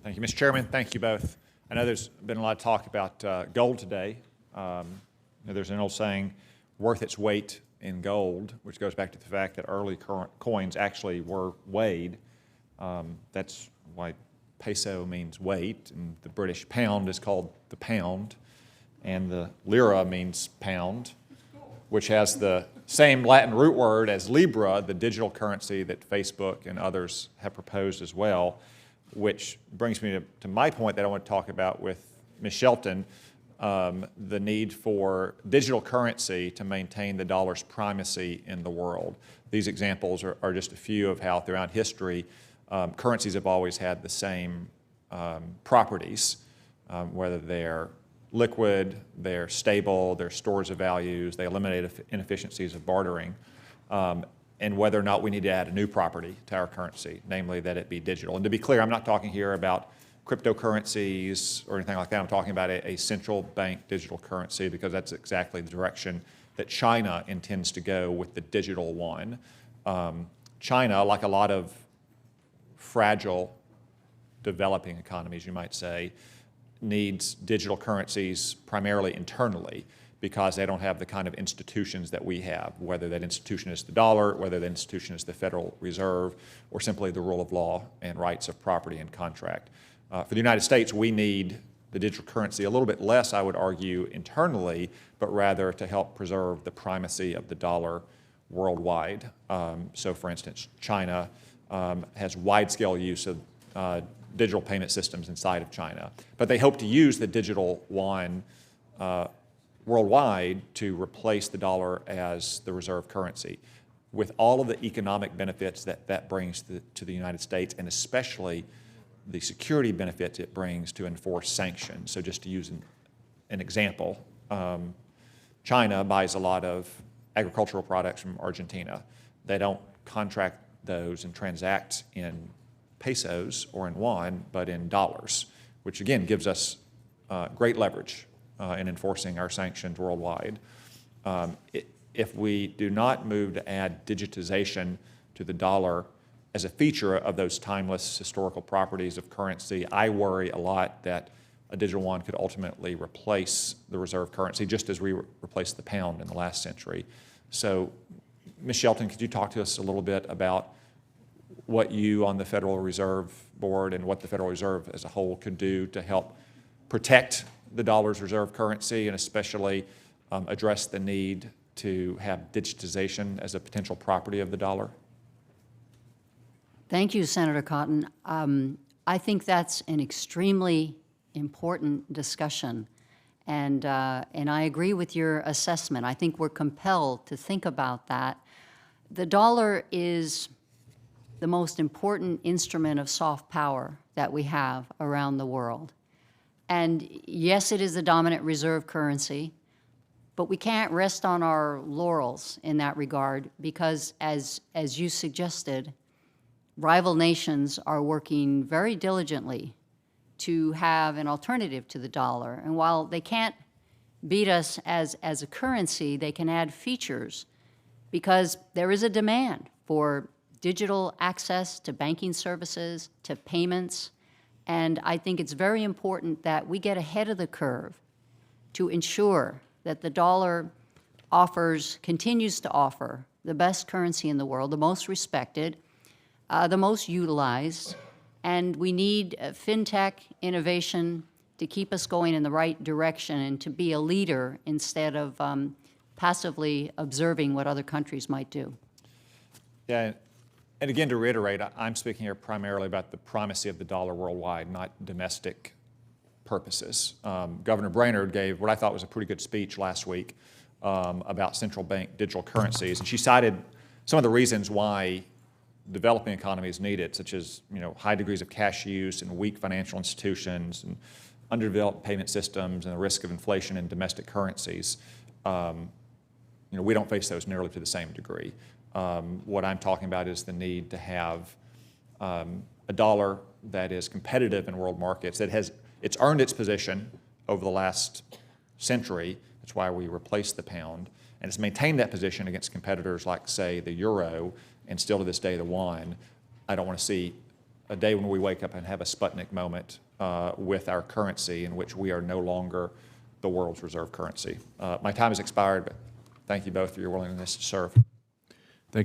Thank you, Mr. Chairman. Thank you both. I know there's been a lot of talk about gold today. There's an old saying, worth its weight in gold, which goes back to the fact that early current coins actually were weighed. That's why peso means weight, and the British pound is called the pound, and the lira means pound, which has the same Latin root word as Libra, the digital currency that Facebook and others have proposed as well, which brings me to my point that I want to talk about with Ms. Shelton, the need for digital currency to maintain the dollar's primacy in the world. These examples are just a few of how throughout history currencies have always had the same properties, whether they're liquid, they're stable, they're stores of values, they eliminate inefficiencies of bartering, and whether or not we need to add a new property to our currency, namely that it be digital. And to be clear, I'm not talking here about cryptocurrencies or anything like that. I'm talking about a central bank digital currency, because that's exactly the direction that China intends to go with the digital yuan. China, like a lot of fragile developing economies, you might say, needs digital currencies primarily internally, because they don't have the kind of institutions that we have, whether that institution is the dollar, whether that institution is the Federal Reserve, or simply the rule of law and rights of property and contract. For the United States, we need the digital currency a little bit less, I would argue, internally, but rather to help preserve the primacy of the dollar worldwide. So for instance, China has wide-scale use of digital payment systems inside of China, but they hope to use the digital yuan worldwide to replace the dollar as the reserve currency, with all of the economic benefits that brings to the United States, and especially the security benefits it brings to enforce sanctions. So just to use an example, China buys a lot of agricultural products from Argentina. They don't contract those and transact in pesos or in yuan, but in dollars, which again gives us great leverage in enforcing our sanctions worldwide. If we do not move to add digitization to the dollar as a feature of those timeless historical properties of currency, I worry a lot that a digital yuan could ultimately replace the reserve currency, just as we replaced the pound in the last century. So, Ms. Shelton, could you talk to us a little bit about what you on the Federal Reserve Board and what the Federal Reserve as a whole could do to help protect the dollar's reserve currency, and especially address the need to have digitization as a potential property of the dollar? Thank you, Senator Cotton. I think that's an extremely important discussion, and I agree with your assessment. I think we're compelled to think about that. The dollar is the most important instrument of soft power that we have around the world. And yes, it is the dominant reserve currency, but we can't rest on our laurels in that regard, because as you suggested, rival nations are working very diligently to have an alternative to the dollar. And while they can't beat us as a currency, they can add features, because there is a demand for digital access to banking services, to payments, and I think it's very important that we get ahead of the curve to ensure that the dollar continues to offer the best currency in the world, the most respected, the most utilized, and we need fintech innovation to keep us going in the right direction and to be a leader instead of passively observing what other countries might do. Yeah, and again, to reiterate, I'm speaking here primarily about the primacy of the dollar worldwide, not domestic purposes. Governor Brainerd gave what I thought was a pretty good speech last week about central bank digital currencies, and she cited some of the reasons why developing economies need it, such as high degrees of cash use and weak financial institutions and underdeveloped payment systems and the risk of inflation in domestic currencies. We don't face those nearly to the same degree. What I'm talking about is the need to have a dollar that is competitive in world markets, it's earned its position over the last century. That's why we replaced the pound, and it's maintained that position against competitors like, say, the euro, and still to this day the yuan. I don't want to see a day when we wake up and have a Sputnik moment with our currency, in which we are no longer the world's reserve currency. My time has expired, but thank you both for your willingness to serve.